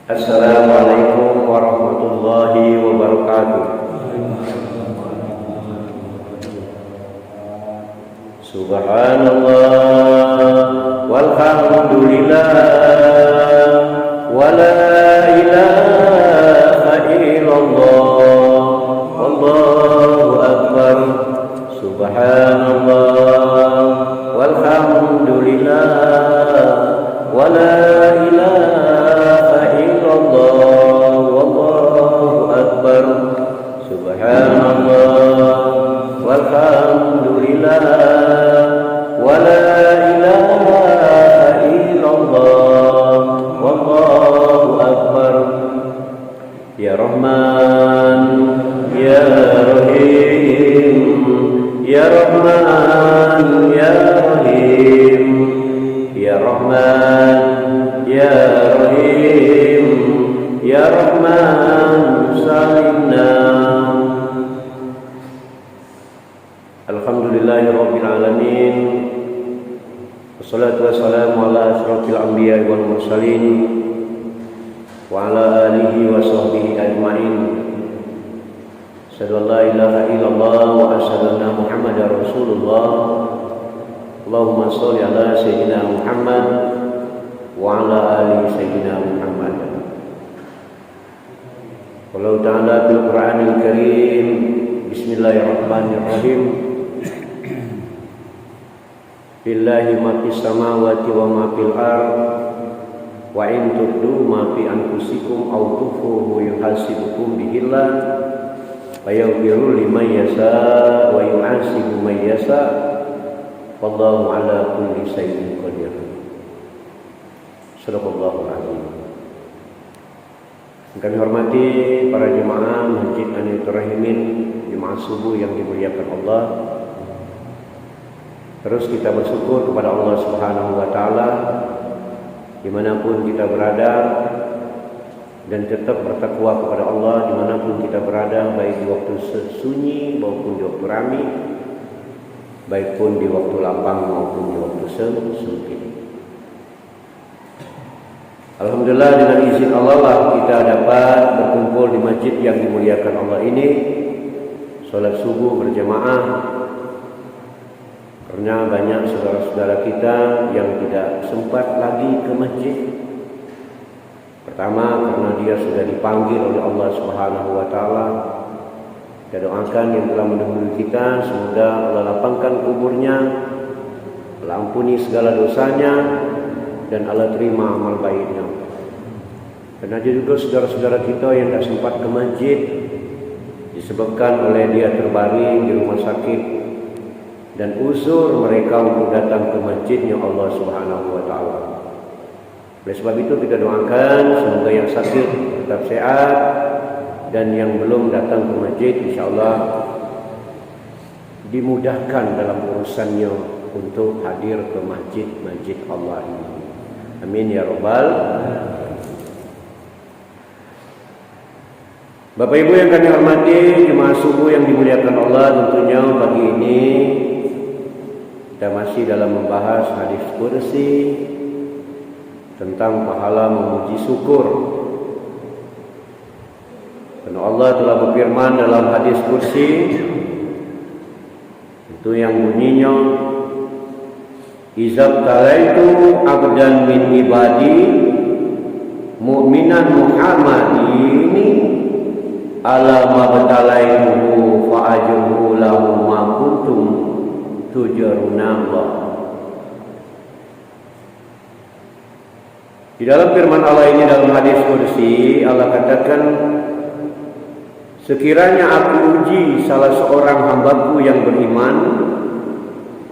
Assalamualaikum warahmatullahi wabarakatuh. Subhanallah walhamdulillah wala ilaha illallah wallahu akbar. Subhanallah walhamdulillah wala ilaha illallah wallahu akbar. Subhanallah walhamdulillah wala ilaha illallah wallahu akbar. Ya Rahman ya Rahim, ya Rahman ya Rahim, ya Rahman ya Rahim, ya Rahman salimna. Alhamdulillahirabbil alamin. Wassalatu wassalamu ala asyrafil anbiya'i wal mursalin wa ala alihi wa sahbihi ajmain. Asyhadu an la ilaha illallah wa asyhadu anna Muhammadar Rasulullah. Allahumma shalli ala sayyidina Muhammad wa ala ali sayyidina Muhammad. Wallahu ta'ala fil Qur'anil Karim. Bismillahirrahmanirrahim. Lillahi ma fis samawati wa ma fil ardh wa in tubdu ma fi anfusikum aw tukhfuhu yuhasibukum bihillah wa yaghfiru liman yasha wa yu'adzibu man yasha wallahu ala kulli syai'in qadir. Shadaqallahul azim. Kami hormati para jemaah Masjid Anwatul Rahimin, jemaah subuh yang dimuliakan Allah. Terus kita bersyukur kepada Allah Subhanahu wa taala dimanapun kita berada, dan tetap bertakwa kepada Allah dimanapun kita berada, baik di waktu sunyi maupun di waktu ramai, baik pun di waktu lapang maupun di waktu sempit. Alhamdulillah, dengan izin Allah lah kita dapat berkumpul di masjid yang dimuliakan Allah ini, sholat subuh berjamaah. Karena banyak saudara-saudara kita yang tidak sempat lagi ke masjid. Pertama, karena dia sudah dipanggil oleh Allah Subhanahu wa taala. Kita doakan yang telah mendahului kita, semoga Allah lapangkan kuburnya, Allah ampuni segala dosanya, dan Allah terima amal baiknya. Dan ada juga saudara-saudara kita yang tidak sempat ke masjid disebabkan oleh dia terbaring di rumah sakit, dan uzur mereka untuk datang ke masjidnya Allah Subhanahu wa taala. Oleh sebab itu kita doakan semoga yang sakit tetap sehat, dan yang belum datang ke masjid insyaallah dimudahkan dalam urusannya untuk hadir ke masjid Allah ini. Amin ya rabbal alamin. Bapak Ibu yang kami hormati, jemaah subuh yang dimuliakan Allah, tentunya pagi ini kita masih dalam membahas hadis kursi tentang pahala memuji syukur. Karena Allah telah berfirman dalam hadis kursi itu yang bunyinya, izab talaitu abdan min ibadi mu'minan muhammadini ala mabtalaituhu fa'ajruhu lahu ma kuntum tujaruna Allah. Di dalam firman Allah ini dalam hadis kursi, Allah katakan, sekiranya aku uji salah seorang hambaku yang beriman,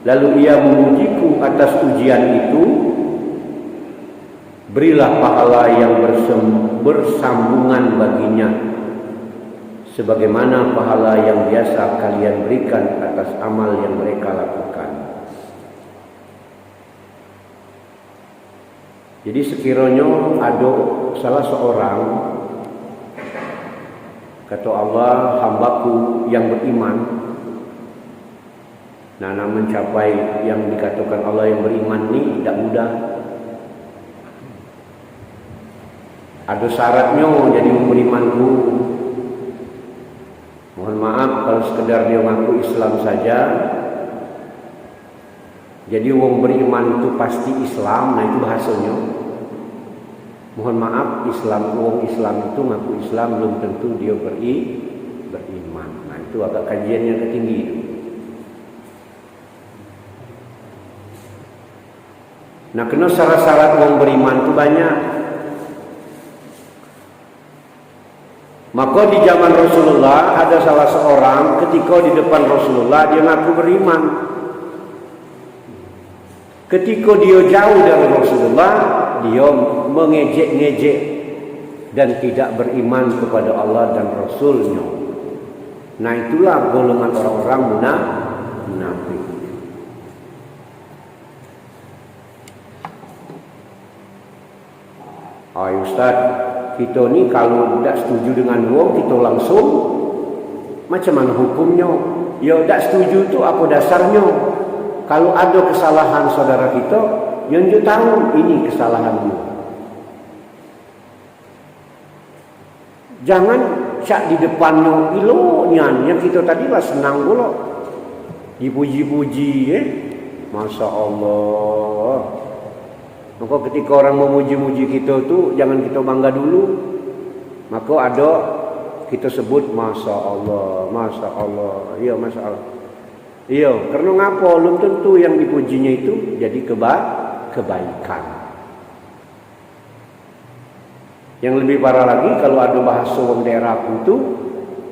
lalu ia mengujiku atas ujian itu, berilah pahala yang bersambungan baginya, sebagaimana pahala yang biasa kalian berikan atas amal yang mereka lakukan. Jadi sekiranya ada salah seorang, kata Allah, hambaku yang beriman, nah mencapai yang dikatakan Allah yang beriman ini tidak mudah. Ada syaratnya jadi berimanku. Mohon maaf kalau sekedar dia mengaku Islam saja. Jadi wong beriman itu pasti Islam, nah itu bahasanya. Mohon maaf, wong Islam itu ngaku Islam belum tentu dia beriman. Nah itu agak kajiannya ketinggi. Nah kena syarat-syarat wong beriman itu banyak. Maka di zaman Rasulullah ada salah seorang ketika di depan Rasulullah dia ngaku beriman. Ketika dia jauh dari Rasulullah, dia mengejek-ngejek dan tidak beriman kepada Allah dan Rasulnya. Nah itulah golongan orang-orang munafik. Ustaz, kita ni kalau tidak setuju dengan wong, kita langsung macam mana hukumnya? Ya tidak setuju tu apa dasarnya? Kalau ada kesalahan saudara kita, yang dia tahu ini kesalahannya. Jangan cak di depannya iloknya, yang kita tadi lah senang pula. Dipuji-puji, Masya Allah. Maka ketika orang memuji-muji kita tu, jangan kita bangga dulu. Maka ada kita sebut Masya Allah, Masya Allah, ya Masya Allah. Iya, karena ngapa? Belum tentu yang dipujinya itu jadi kebaikan. Yang lebih parah lagi kalau ada bahasa orang daerah itu,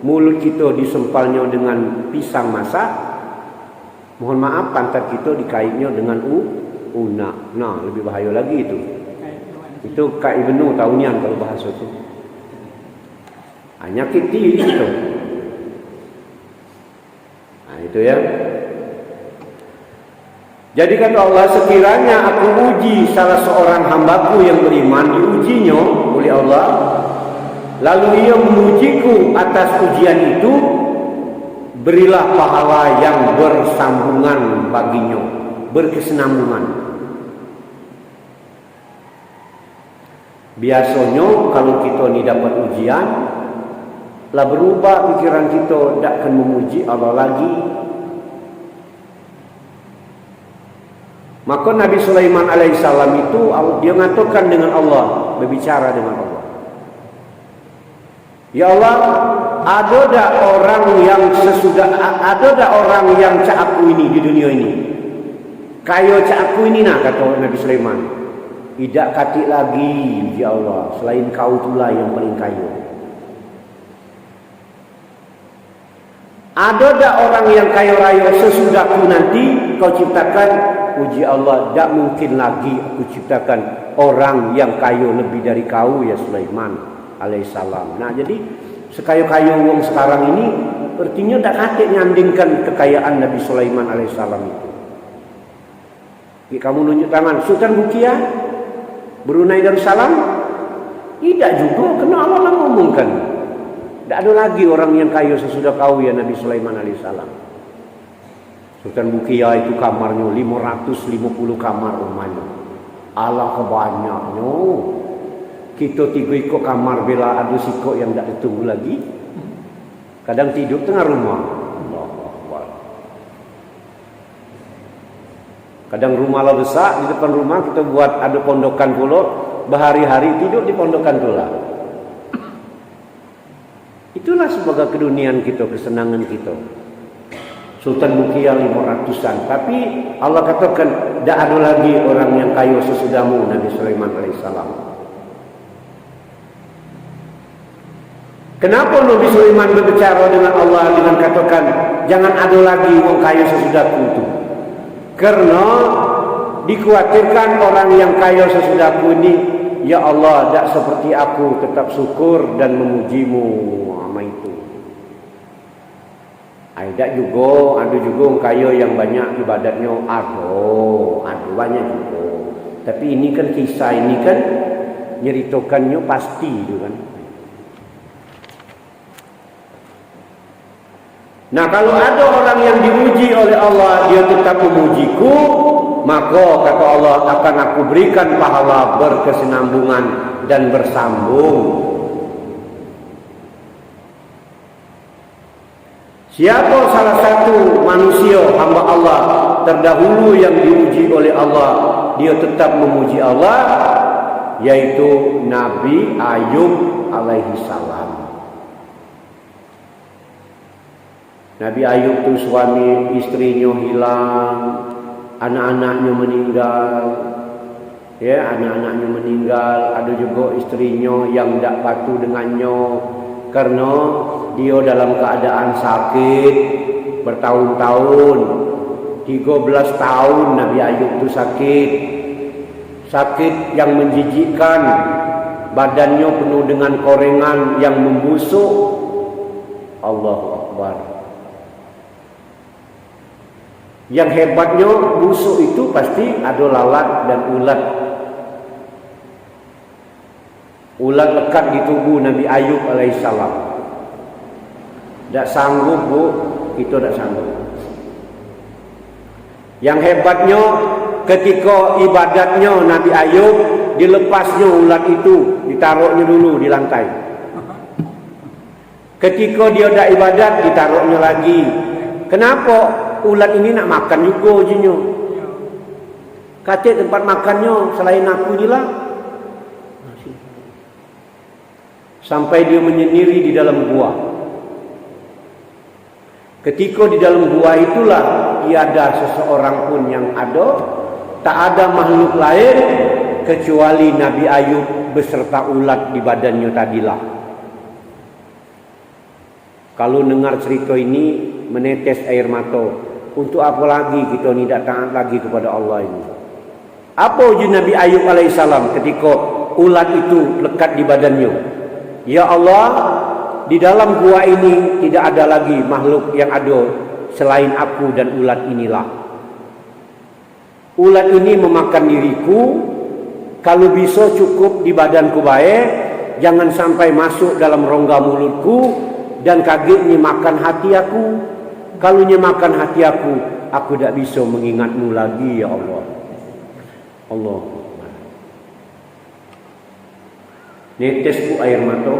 mulut kita disempalnya dengan pisang masak. Mohon maaf, pantat kita dikaitnya dengan unak. Nah, lebih bahaya lagi itu. Itu kait benuh tahunian kalau bahasa itu. Hanya kita itu. Nah, itu ya. Jadi kata Allah, sekiranya aku uji salah seorang hambaku yang beriman, diujinya oleh Allah, lalu ia mengujiku atas ujian itu, berilah pahala yang bersambungan baginya, berkesinambungan. Biasanya kalau kita ni dapat ujian, lah berubah pikiran kita, tak akan memuji Allah lagi. Maka Nabi Sulaiman alaihissalam itu dia mengatakan dengan Allah, berbicara dengan Allah. Ya Allah, ada tak orang yang cak aku ini di dunia ini? Kaya cak aku ini nah, kata Nabi Sulaiman. Tidak katik lagi, ya Allah, selain kau itulah yang paling kaya. Ada tak orang yang kaya raya sesudahku nanti kau ciptakan? Puji Allah, tak mungkin lagi aku ciptakan orang yang kaya lebih dari kau ya Sulaiman alaihissalam. Nah jadi sekaya-kaya wong sekarang ini artinya tak katik nyandingkan kekayaan Nabi Sulaiman alaihissalam itu. Kamu nunjuk tangan Sultan Bukia Brunei Darussalam? Tidak juga, kena Allah ngomongkan. Tak ada lagi orang yang kaya sesudah kau ya Nabi Sulaiman alaihissalam. Sultan Bukia itu kamarnya 550 kamar rumahnya. Allah kebanyaknya. Kita tiga ikut kamar bila ada sikok yang tak ditunggu lagi. Kadang tidur tengah rumah. Kadang rumah lah besar, di depan rumah kita buat ada pondokan pula. Berhari-hari tidur di pondokan pula. Itulah sebagai keduniaan kita, kesenangan kita. Sultan Bukia 500-an. Tapi Allah katakan, tak ada lagi orang yang kaya sesudahmu Nabi Sulaiman alaihissalam. Kenapa Nabi Sulaiman berbicara dengan Allah dengan katakan, jangan ada lagi orang kaya sesudahku itu? Karena dikhawatirkan orang yang kaya sesudahku ini, ya Allah, tak seperti aku tetap syukur dan memujimu. Ama itu. Ada juga orang kaya yang banyak ibadatnya, ada banyak juga. Tapi ini kan kisah ini kan nyeritakannya pasti itu kan. Nah kalau ada orang yang diuji oleh Allah, dia tetap memujiku, maka kata Allah akan aku berikan pahala berkesinambungan dan bersambung. Siapa salah satu manusia hamba Allah terdahulu yang diuji oleh Allah, dia tetap memuji Allah, yaitu Nabi Ayub alaihi salam. Nabi Ayub tu suami istrinya hilang, anak-anaknya meninggal, ya, anak-anaknya meninggal, ada juga istrinya yang tidak patuh dengannya karena dia dalam keadaan sakit bertahun-tahun. 13 tahun Nabi Ayub itu sakit yang menjijikkan, badannya penuh dengan korengan yang membusuk. Allahu Akbar. Yang hebatnya busuk itu pasti ada lalat dan ulat. Ulat lekat di tubuh Nabi Ayub alaihissalam. Tak sanggup bu, kita tak sanggup. Yang hebatnya ketika ibadatnya Nabi Ayub, dilepasnya ulat itu, ditaruhnya dulu di lantai. Ketika dia dah ibadat, ditaruhnya lagi. Kenapa? Ulat ini nak makan juga jinnya. Kata tempat makannya selain aku inilah. Sampai dia menyendiri di dalam gua. Ketika di dalam gua itulah tiada seseorang pun yang ada, tak ada makhluk lain kecuali Nabi Ayub beserta ulat di badannya tadilah. Kalau dengar cerita ini menetes air mata. Untuk apa lagi kita ni tak taat lagi kepada Allah ini? Apa ujian Nabi Ayub alaihissalam ketika ulat itu lekat di badannya? Ya Allah, di dalam gua ini tidak ada lagi makhluk yang ada selain aku dan ulat inilah. Ulat ini memakan diriku, kalau bisa cukup di badanku baik, jangan sampai masuk dalam rongga mulutku dan kagetnya makan hati aku. Kalau nya makan hati aku tak bisa mengingatmu lagi ya Allah. Allah. Netesku air mata.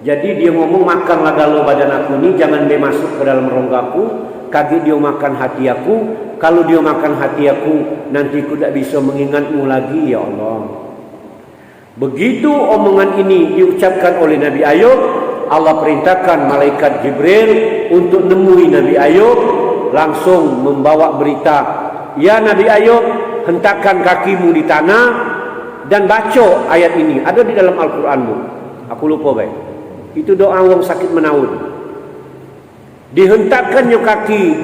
Jadi dia ngomong makanlah galau badan aku ni, jangan dia masuk ke dalam ronggaku. Kaget dia makan hati aku. Kalau dia makan hati aku, nanti aku tak bisa mengingatmu lagi ya Allah. Begitu omongan ini diucapkan oleh Nabi Ayub, Allah perintahkan malaikat Jibril untuk nemui Nabi Ayub, langsung membawa berita, ya Nabi Ayub, hentakkan kakimu di tanah dan baca ayat ini. Ada di dalam Al-Quranmu. Aku lupa baik. Itu doa orang sakit menaun. Dihentakkannya kaki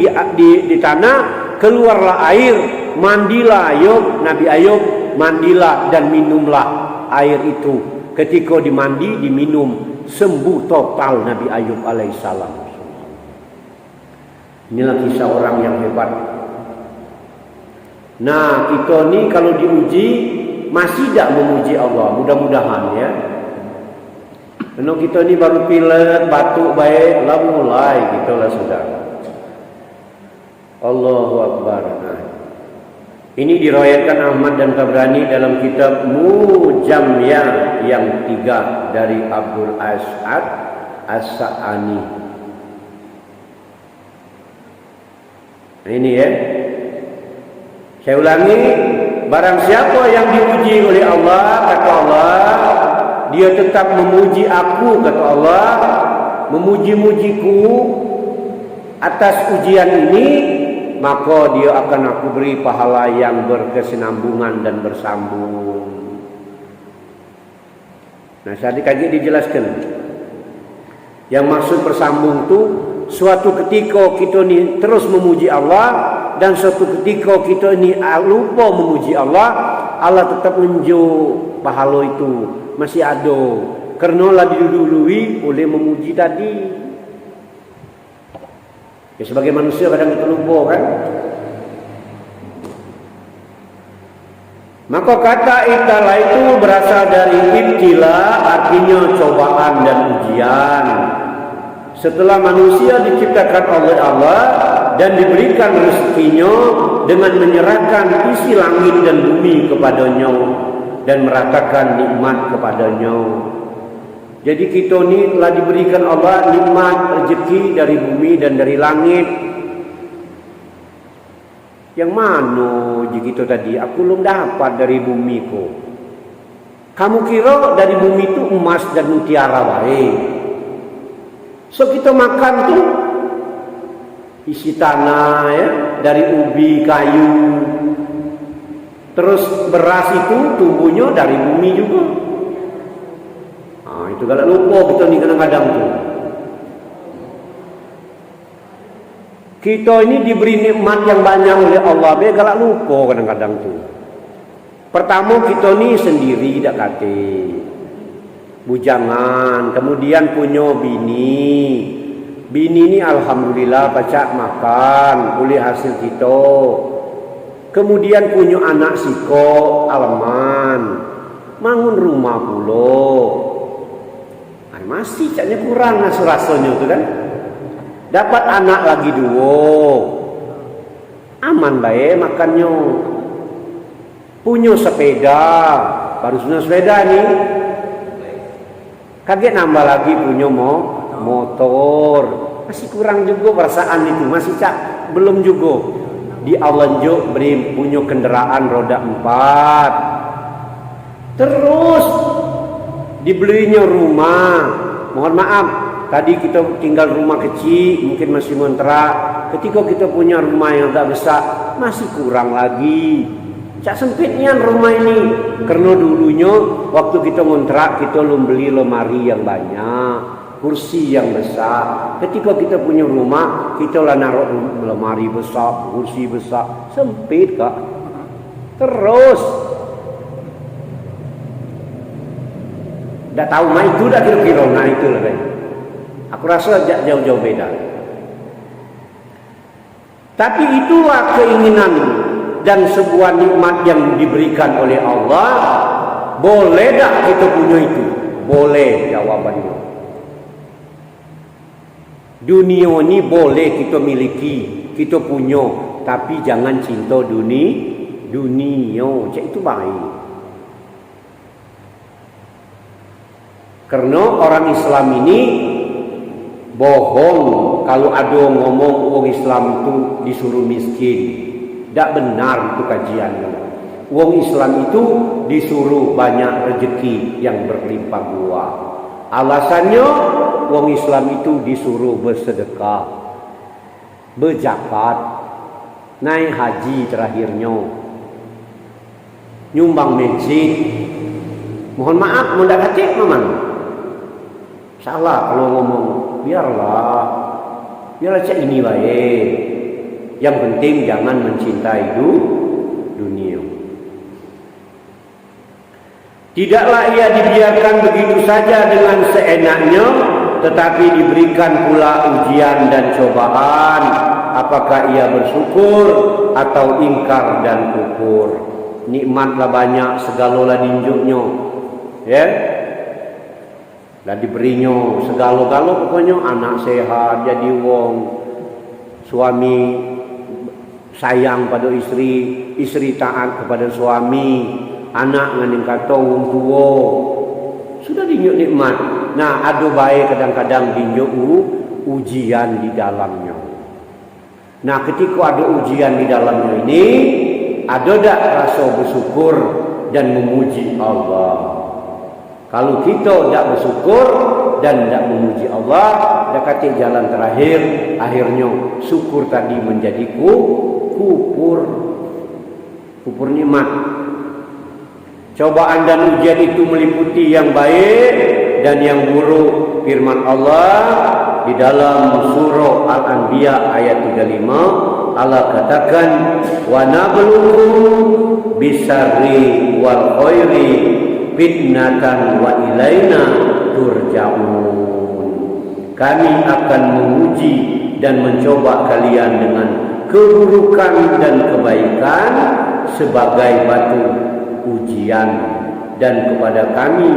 di tanah, keluarlah air, mandilah Ayub, Nabi Ayub, mandilah dan minumlah air itu. Ketika dimandi, diminum, sembuh total Nabi Ayub alaihissalam. Inilah kisah orang yang hebat. Nah, kita ni kalau diuji masih tak memuji Allah, mudah-mudahan ya. Karena kita ni baru pilek, batuk baik, lah mulai kita lah sudah. Allahu Akbar. Nah, ini diriwayatkan Ahmad dan Tabrani dalam kitab Mujamya yang 3 dari Abdul As'ad As-Sa'ani. Nah, ini ya. Saya ulangi, barang siapa yang diuji oleh Allah, kata Allah, dia tetap memuji aku, kata Allah, memuji-mujiku atas ujian ini, maka dia akan aku beri pahala yang berkesinambungan dan bersambung. Nah, tadi dijelaskan. Yang maksud bersambung tu, suatu ketika kita ni terus memuji Allah, dan suatu ketika kita ni lupa memuji Allah, Allah tetap menunjuk pahala itu masih ada. Kerana lah didului oleh memuji tadi. Ya, sebagai manusia kadang kita lupa kan. Maka kata ibtala itu berasal dari ibtila, artinya cobaan dan ujian. Setelah manusia diciptakan oleh Allah dan diberikan rezekinya, dengan menyerahkan isi langit dan bumi kepadanya dan meratakan nikmat kepadanya. Jadi kita ni telah diberikan Allah nikmat rezeki dari bumi dan dari langit. Yang mana je kita tadi? Aku belum dapat dari bumi ko. Kamu kira dari bumi itu emas dan mutiara baik. So kita makan tu isi tanah ya, dari ubi, kayu. Terus beras itu tumbuhnya dari bumi juga. Itu galak lupa kita ni kadang-kadang tu. Kita ini diberi nikmat yang banyak oleh Allah, be galak lupa kadang-kadang tu. Pertama kita ni sendiri dak kate. Bujangan, kemudian punya bini. Bini ni alhamdulillah pacak makan, boleh hasil kita. Kemudian punya anak siko, alman. Mangun rumah pulo. Masih caknya kurang rasa-rasanya tu kan. Dapat anak lagi 2. Aman baik makannya. Punya sepeda, baru punya sepeda ni. Kaget nambah lagi punya motor. Masih kurang juga perasaan itu, masih cak belum juga. Di Allah juk beri punya kendaraan roda 4. Terus dibelinya rumah. Mohon maaf, tadi kita tinggal rumah kecil, mungkin masih ngontrak. Ketika kita punya rumah yang agak besar, masih kurang lagi. Cak sempitnya rumah ini. Karena dulunya waktu kita ngontrak, kita belum beli lemari yang banyak, kursi yang besar. Ketika kita punya rumah, kita lah naruh lemari besar, kursi besar. Sempit kak. Terus dah tahu mah itu dah kira-kira, nah itu lah baik. Aku rasa jauh-jauh beda. Tapi itulah keinginan dan sebuah nikmat yang diberikan oleh Allah. Boleh tak kita punya itu? Boleh jawabannya. Dunia ini boleh kita miliki, kita punya, tapi jangan cinta dunia. Cak itu baik. Karena orang Islam ini bohong kalau ada ngomong orang Islam itu disuruh miskin. Tak benar itu kajiannya. Orang Islam itu disuruh banyak rezeki yang berlimpah ruah. Alasannya orang Islam itu disuruh bersedekah, berzakat, naik haji terakhirnya, nyumbang masjid. Mohon maaf, mau tak kacik memang. Salah kalau ngomong, biarlah cak ini baik. Yang penting jangan mencintai dunia. Tidaklah ia dibiarkan begitu saja dengan seenaknya, tetapi diberikan pula ujian dan cobaan. Apakah ia bersyukur atau ingkar dan kufur. Nikmatlah banyak, segala dinjuknya. Ya. Dan diberinya segala-gala pokoknya, anak sehat, jadi wong, suami sayang pada istri taat kepada suami, anak ngandung kata wong tua, sudah dinjuk nikmat. Nah, ada baik kadang-kadang dinjuk ujian di dalamnya. Nah, ketika ada ujian di dalamnya ini, ada tak rasa bersyukur dan memuji Allah? Kalau kita tidak bersyukur dan tidak memuji Allah, dah kata jalan terakhir, akhirnya syukur tadi menjadi kufur nikmat. Cobaan dan ujian itu meliputi yang baik dan yang buruk. Firman Allah di dalam surah Al-Anbiya ayat 35, Allah katakan, wa nabluhum bisarri wal khairi fitnatan wa ilaina turja'un. Kami akan menguji dan mencoba kalian dengan keburukan dan kebaikan sebagai batu ujian, dan kepada kami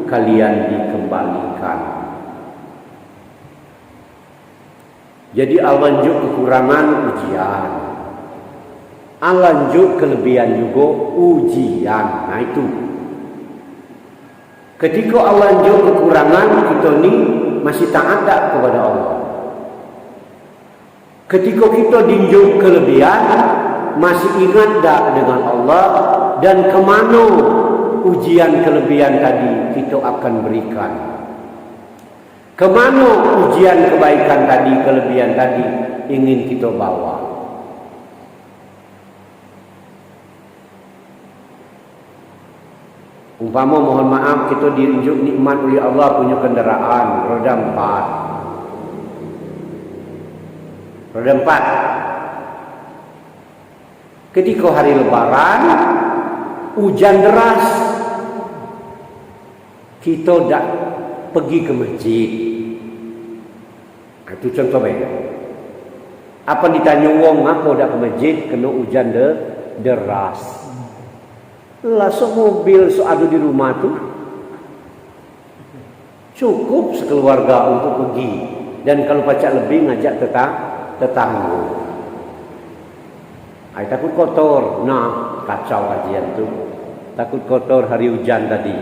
kalian dikembalikan. Jadi Allah menunjuk kekurangan ujian. lanjut kelebihan juga ujian. Nah itu. Ketika Allah lanjut kekurangan, kita ni masih taat tak kepada Allah. Ketika kita dinjuk kelebihan, masih ingat tak dengan Allah, dan kemana ujian kelebihan tadi kita akan berikan. Kemana ujian kebaikan tadi, kelebihan tadi ingin kita bawa. Umpama mohon maaf kita diunjuk nikmat oleh Allah punya kenderaan roda 4. Roda 4. Ketika hari lebaran hujan deras, kita tak pergi ke masjid. Itu contoh baik. Apa ditanya wong apa dak ke masjid kena hujan deras. Lah mobil ada di rumah tu cukup sekeluarga untuk pergi, dan kalau pacak lebih ngajak tetangga. Ai takut kotor, nah kacau kajian tu. Takut kotor hari hujan tadi.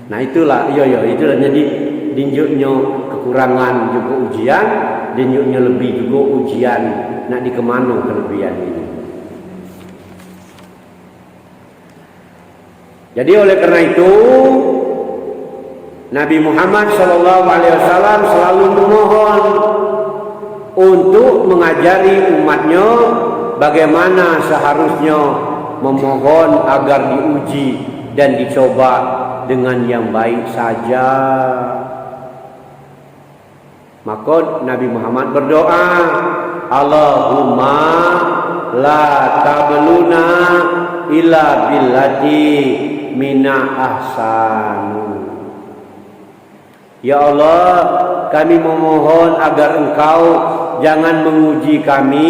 Nah itulah, itulah jadi dinjuknya kekurangan juga ujian, dinjuknya lebih juga ujian. Nak di kemana kelebihan ini? Jadi oleh karena itu Nabi Muhammad SAW selalu memohon untuk mengajari umatnya bagaimana seharusnya memohon agar diuji dan dicoba dengan yang baik saja. Maka Nabi Muhammad berdoa, Allahumma la tabluna illa billati mina ahsanu. Ya Allah, kami memohon agar Engkau jangan menguji kami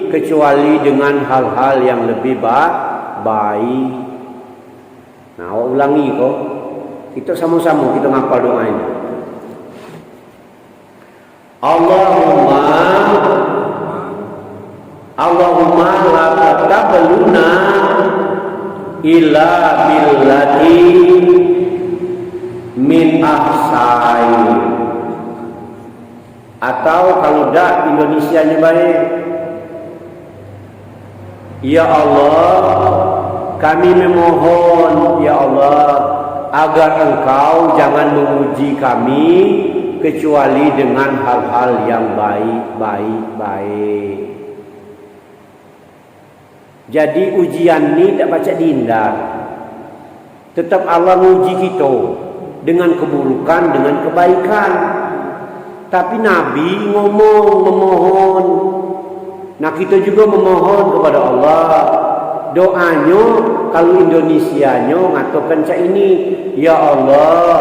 kecuali dengan hal-hal yang lebih baik. Nah, ulangi kok. Kita sama-sama kita ngapal doa ini. Allahumma la tabluna illa billati min ahsai. Atau kalau dak Indonesianya baik, ya Allah, kami memohon ya Allah agar Engkau jangan menguji kami kecuali dengan hal-hal yang baik. Jadi ujian ni tak baca dihindar. Tetap Allah menguji kita dengan keburukan, dengan kebaikan. Tapi Nabi memohon. Nah kita juga memohon kepada Allah. Doanya kalau Indonesianya ngatakan cak ini, ya Allah,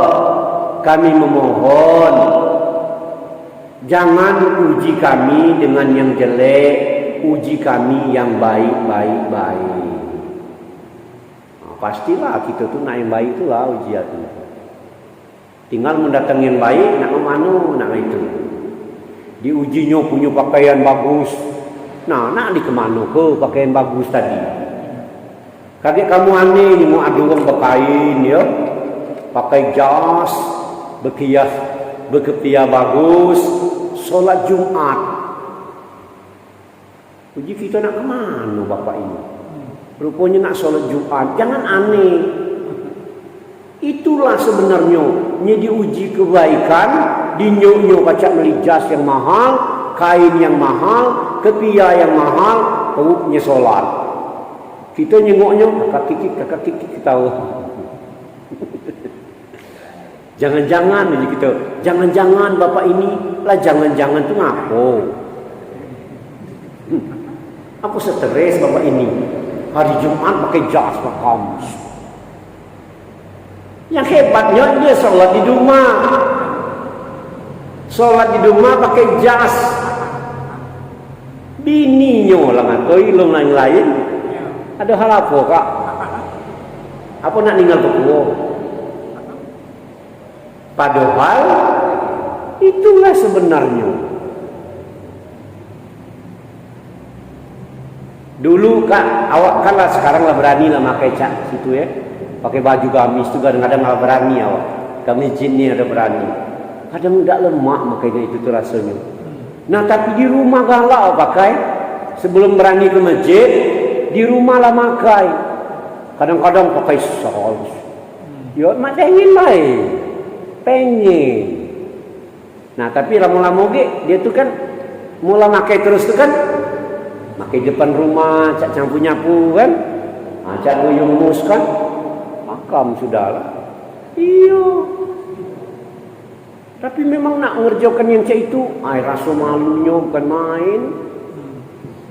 kami memohon jangan uji kami dengan yang jelek, uji kami yang baik. Nah, pastilah kita tuh nak yang baik itulah ujian itu. Tinggal mendatang yang baik, nak kemana, nak itu. Diujinya punya pakaian bagus. Nah, nak di kemana ke pakaian bagus tadi? Kaget kamu aneh ni mau ada orang berkain ya, pakai jas, berketiak bagus, solat Jumat. Uji kita nak kemana bapak ini? Rupanya nak solat Jumat. Jangan aneh. Itulah sebenarnya diuji kebaikan, dinyuk-nyuk pacak beli jas yang mahal, kain yang mahal, ketiak yang mahal, perutnya solat. Kita nyengoknya kakak kikik tahu. Jangan-jangan kita, jangan-jangan bapak ini lah, jangan-jangan tu ngapo? Apa stres bapak ini? Hari Jumat pakai jas, pakai kamus. Yang hebatnya dia sholat di rumah. Sholat di rumah pakai jas. Bininya lah ngatoi long lain-lain. Ada hal apa kak? Apa nak tinggal berdua? Padahal itulah sebenarnya Dulu kan awak kan lah sekarang lah berani lah pakai cat situ ya. Pakai baju gamis tu kadang-kadang lah berani awak. Gamis jin ni ada berani. Kadang tidak lemak makanya itu tu rasanya. Nah tapi di rumah galak pakai. Sebelum berani ke masjid, di rumah lah pakai. Kadang-kadang pakai sol. Ya mak pengen lah pengen. Nah tapi lama-lama dia tu kan mula pakai terus tu kan. Pakai depan rumah, cak nyapu-nyapu kan. Cak guyung-mus kan. Makam sudahlah. Iya. Tapi memang nak mengerjakan yang cak itu, rasa malunya bukan main.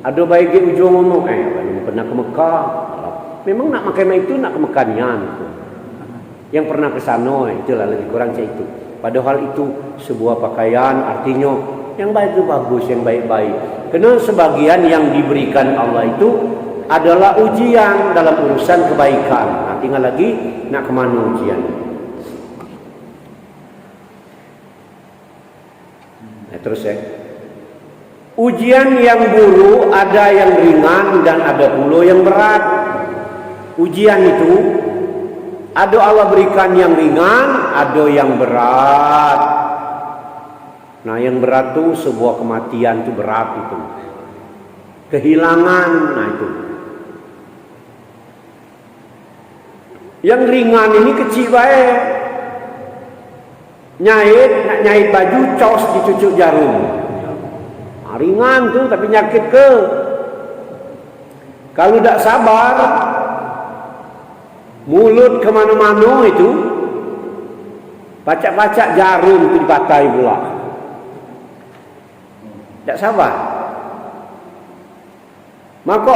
Ada baik di ujung ngomong, belum pernah ke Mekah. Memang nak makai itu nak ke Mekah nian. Yang pernah ke sana, itulah lebih kurang cak itu. Padahal itu sebuah pakaian, artinya yang baik itu bagus, yang baik-baik. Karena sebagian yang diberikan Allah itu adalah ujian dalam urusan kebaikan. Nah, tinggal lagi nak kemana ujian. Nah, terus ya. Ujian yang buruk ada yang ringan dan ada pula yang berat. Ujian itu ada Allah berikan yang ringan, ada yang berat. Nah yang berat itu sebuah kematian itu berat itu. Kehilangan, nah itu. Yang ringan ini kecil baik. Nak nyait baju, cos dicucuk jarum. Nah, ringan tuh tapi nyakit ke. Kalau tidak sabar, mulut kemana-mana itu, pacak-pacak jarum itu dipakai pula. Tak sabar. Maka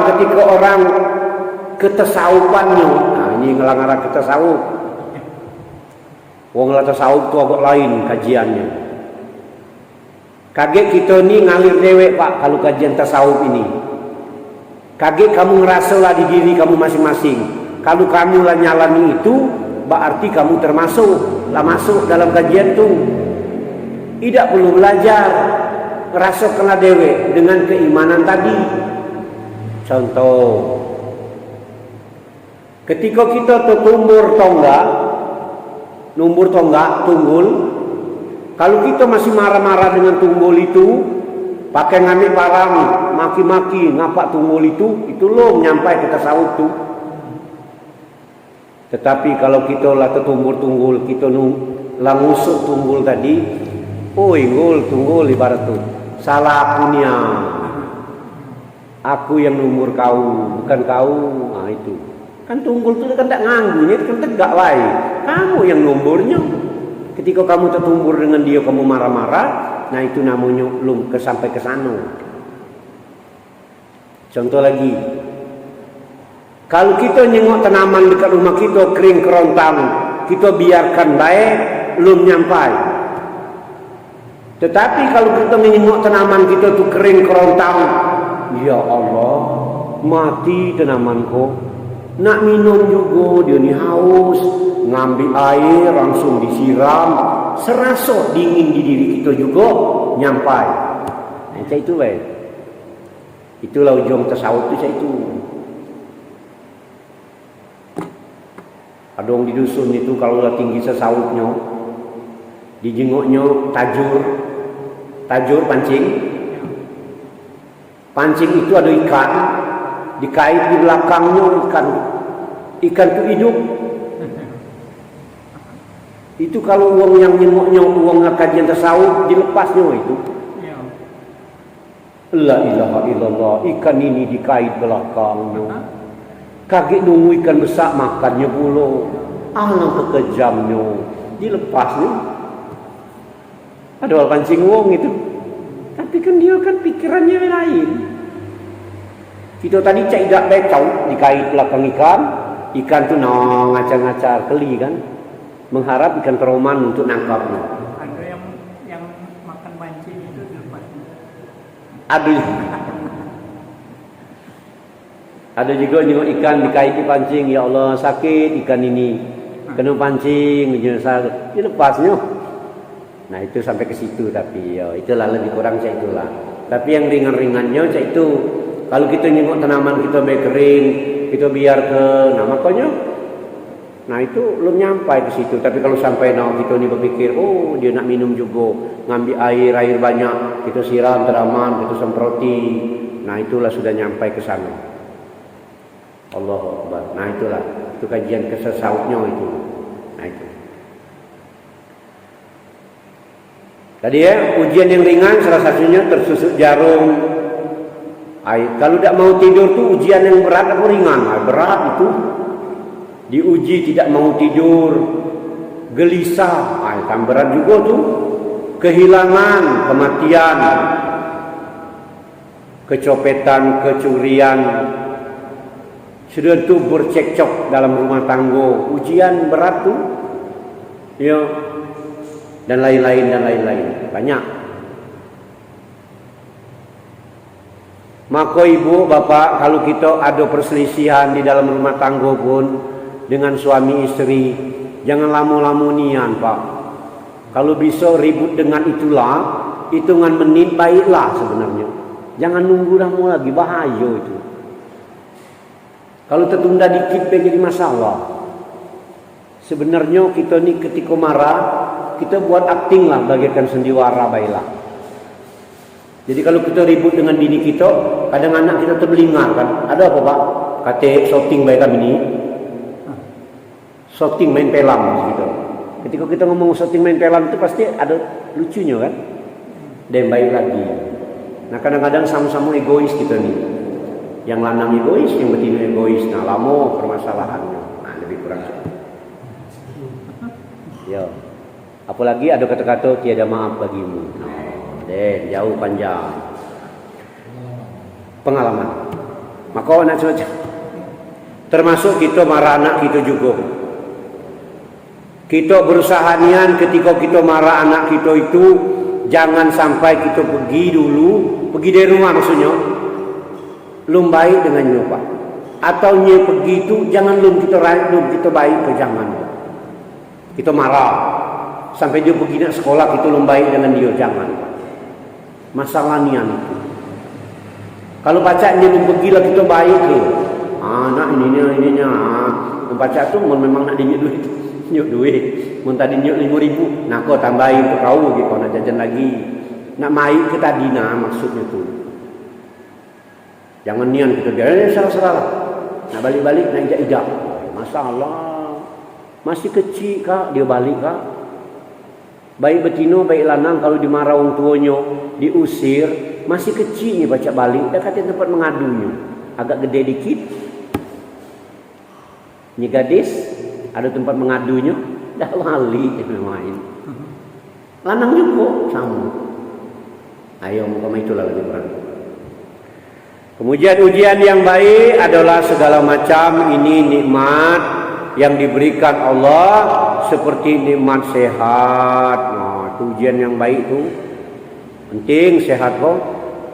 ketika orang ketasawufannya, nah ini ngelang-ngelang ketasawuf. Wong tasawuf tu agak lain kajiannya. Kaget kita ni ngalir dewek pak kalau kajian tasawuf ini. Kaget kamu ngerasalah di diri kamu masing-masing. Kalau kamu lah nyalani itu, berarti kamu termasuk masuk dalam kajian tu. Tidak perlu belajar. Rasa kena dewe dengan keimanan tadi. Contoh, ketika kita tertumbur tonggak, tunggul, kalau kita masih marah-marah dengan tunggul itu, pakai ngambil barang, maki-maki, ngapak tunggul itu loh nyampai ke tasawuf tu. Tetapi kalau kita lah tertumbur tunggul, kita lah ngusuk tunggul tadi, tunggul ibarat tu. Salah akunya. Aku yang numur kau, bukan kau. Nah itu. Kan tunggul itu kan tak nganggunya, kan tegak baik. Kamu yang numurnya. Ketika kamu tertumbur dengan dia, kamu marah-marah. Nah itu namanya belum sampai ke sana. Contoh lagi. Kalau kita nyengok tanaman dekat rumah kita kering kerontang, kita biarkan baik, belum nyampai. Tetapi kalau kita menyengok tanaman kita tu kering kerontang, ya Allah, mati tanamanku. Nak minum juga dia ni haus, ngambil air langsung disiram, serasa dingin di diri kita juga nyampai. Macam itu baik. Itulah ujung tasawuf tu itu. Ada orang di dusun itu kalau dah tinggi tasawufnya, dijenguknya tajur pancing itu ada ikan dikait di belakangnya ikan itu hidup. Itu kalau uang yang nyengoknya uang kajian tasawuf dilepasnya itu. La ilaha illallah, ikan ini dikait belakangnya. Kaget nunggu ikan besar makannya pula. Alang kekejamnya dilepasnya. Ada pancing wong itu. Tapi kan dia kan pikirannya lain. Kita tadi cak idak becau dikait belakang ikan tu ngacar-ngacar keli kan, mengharap ikan teroman untuk nangkapnya. Ada yang makan pancing itu dilepas. Ada juga ikan dikait di pancing, ya Allah sakit ikan ini, kena pancing, dilepasnya. Nah itu sampai ke situ, tapi ya itulah lebih kurang cak itulah. Tapi yang ringan-ringannya cak itu, Kalau kita nyengok tanaman kita baik kering, kita biar ke, nah makanya, nah itu belum nyampai ke situ. Tapi kalau sampai nah kita ni berpikir, oh dia nak minum juga, ngambil air banyak, kita siram tanaman, kita semproti, nah itulah sudah nyampai ke sana. Allahu Akbar. Nah itulah, itu kajian kesesautnya itu. Nah itu. Tadi ya, ujian yang ringan salah satunya tersusuk jarum. Kalau tidak mau tidur tuh ujian yang berat atau ringan? Berat itu. Diuji tidak mau tidur, gelisah, kan berat juga tuh. Kehilangan, kematian, kecopetan, kecurian, sudah tuh bercekcok dalam rumah tangga, ujian berat tuh, ya, dan lain-lain, banyak. Maka ibu, bapak, kalau kita ada perselisihan di dalam rumah tangga pun dengan suami istri, jangan lama-lamonian pak. Kalau bisa ribut dengan itulah, hitungan menit baiklah sebenarnya. Jangan nunggu lama lagi, bahaya itu. Kalau tertunda dikit jadi masalah. Sebenarnya kita ni ketika marah, kita buat acting lah bagaikan sendiwara baiklah. Jadi kalau kita ribut dengan bini kita, kadang anak kita terbelingar kan. Ada apa pak? Kata shooting baik kami ni. Shooting main pelam gitu. Ketika kita ngomong shooting main pelam itu pasti ada lucunya kan. Dan baik lagi. Nah kadang-kadang sama-sama egois kita ni. Yang lanang egois, yang betina egois. Nah lama permasalahannya. Nah lebih kurang. Ya. Apalagi ada kata-kata tiada maaf bagimu. Dan jauh panjang pengalaman. Maka nak saja. Termasuk kita marah anak kita juga. Kita berusaha nian ketika kita marah anak kita itu jangan sampai kita pergi dulu, pergi dari rumah maksudnya. Lum baik dengan nyoba. Atau nye pergi itu jangan lum kita baik ke jangan. Kita marah sampai dia pergi nak sekolah kita lum baik dengan dia jangan. Masalah nian itu. Kalau baca dia pergilah kita baik ke. Nak ininya. Baca tu memang nak dinyut duit. Mun tadi nyut 5.000, nak kau tambahin ke kau gitu nak jajan lagi. Nak mai ke tadi nah maksudnya tu. Jangan nian kita biar salah. Nak balik-balik nak ijak-ijak. Masalah. Masih kecil kak dia balik kak. Baik betino, baik lanang kalau dimarah orang tuanya, diusir, masih kecil ni baca balik, dah kata tempat mengadunya. Agak gede dikit. Ni gadis, ada tempat mengadunya, dah wali main. Lanang juga sama. Ayo muka itulah lebih berat. Kemudian ujian yang baik adalah segala macam ini nikmat yang diberikan Allah seperti nikmat sehat. Nah, itu ujian yang baik tu. Penting sehat kok.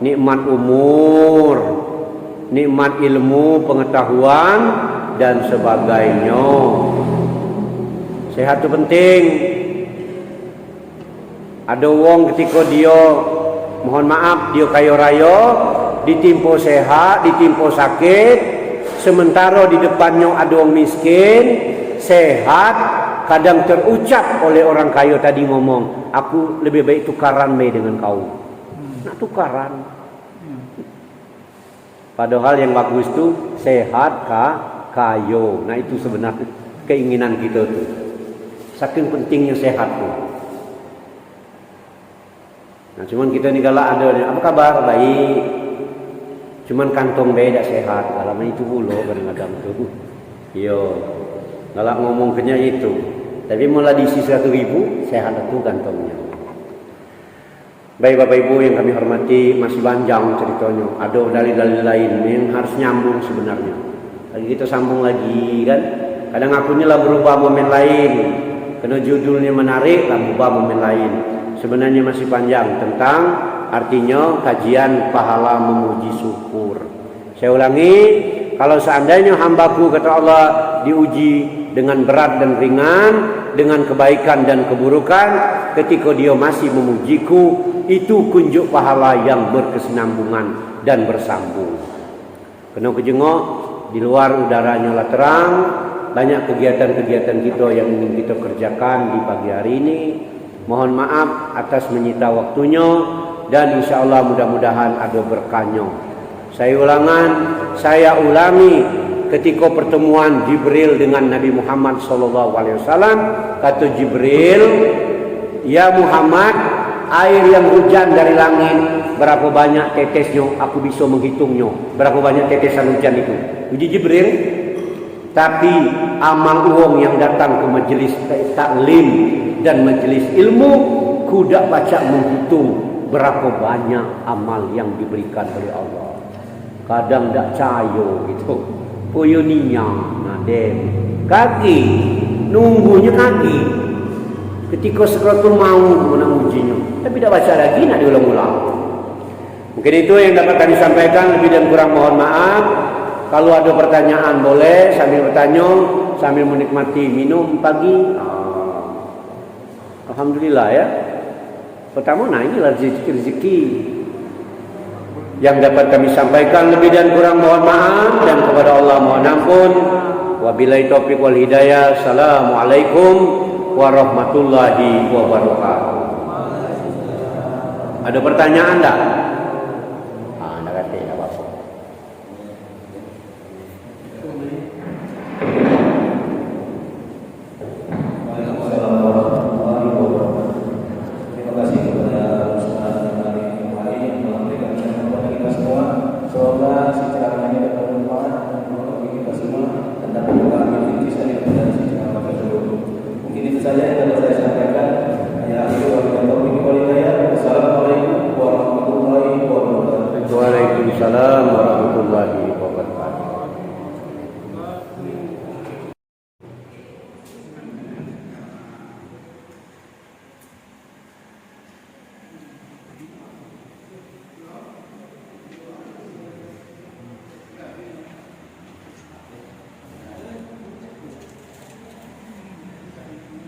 Nikmat umur, nikmat ilmu, pengetahuan dan sebagainya. Sehat tu penting. Ada wong ketika dia mohon maaf dia kaya raya, ditimpa sehat, ditimpa sakit, sementara di depannya ada orang miskin, sehat, kadang terucap oleh orang kaya tadi ngomong, aku lebih baik tukaran dengan kau. Nak tukaran. Padahal yang bagus tu sehat kayo. Nah itu sebenarnya keinginan kita tu. Saking pentingnya sehat tu. Nah cuman kita ni galak ada, apa kabar? Baik. Cuman kantong beda sehat. Alamak itu pula kadang-kadang tu. Yo, galak ngomong kenya itu. Tapi mulai diisi 100.000 sehat itu kantongnya. Baik Bapak Ibu yang kami hormati, masih panjang ceritanya. Ada dalil-dalil lain yang harus nyambung sebenarnya. Lagi kita sambung lagi kan. Kadang akunya lah berubah momen lain. Karena judulnya menarik lah berubah momen lain. Sebenarnya masih panjang tentang artinya kajian pahala memuji syukur. Saya ulangi, kalau seandainya hambaku kata Allah diuji dengan berat dan ringan, dengan kebaikan dan keburukan, ketika dia masih memujiku, itu kunjuk pahala yang berkesinambungan dan bersambung. Kena kejengok di luar udaranya lah terang. Banyak kegiatan-kegiatan kita yang ingin kita kerjakan di pagi hari ini. Mohon maaf atas menyita waktunya, dan insya Allah mudah-mudahan ada berkahnya. Saya ulangi ketika pertemuan Jibril dengan Nabi Muhammad SAW, kata Jibril, ya Muhammad, air yang hujan dari langit, berapa banyak tetesnya? Aku bisa menghitungnya. Berapa banyak tetesan hujan itu? Uji Jibril. Tapi amal uang yang datang ke majelis taklim dan majelis ilmu, kuda baca menghitung berapa banyak amal yang diberikan oleh Allah. Kadang tak cayo gitu. Puyuninya nadem. Kaki, nunggunya kaki. Ketika sekeratul maut nak ujinya, tapi tak baca lagi, nak diulang-ulang. Mungkin itu yang dapat kami sampaikan, lebih dan kurang mohon maaf. Kalau ada pertanyaan boleh sambil bertanya, sambil menikmati minum pagi. Alhamdulillah ya. Pertama, nah inilah rezeki yang dapat kami sampaikan. Lebih dan kurang mohon maaf, dan kepada Allah mohon ampun. Wabillahi taufiq wal hidayah. Assalamualaikum warahmatullahi wabarakatuh. Ada pertanyaan tak?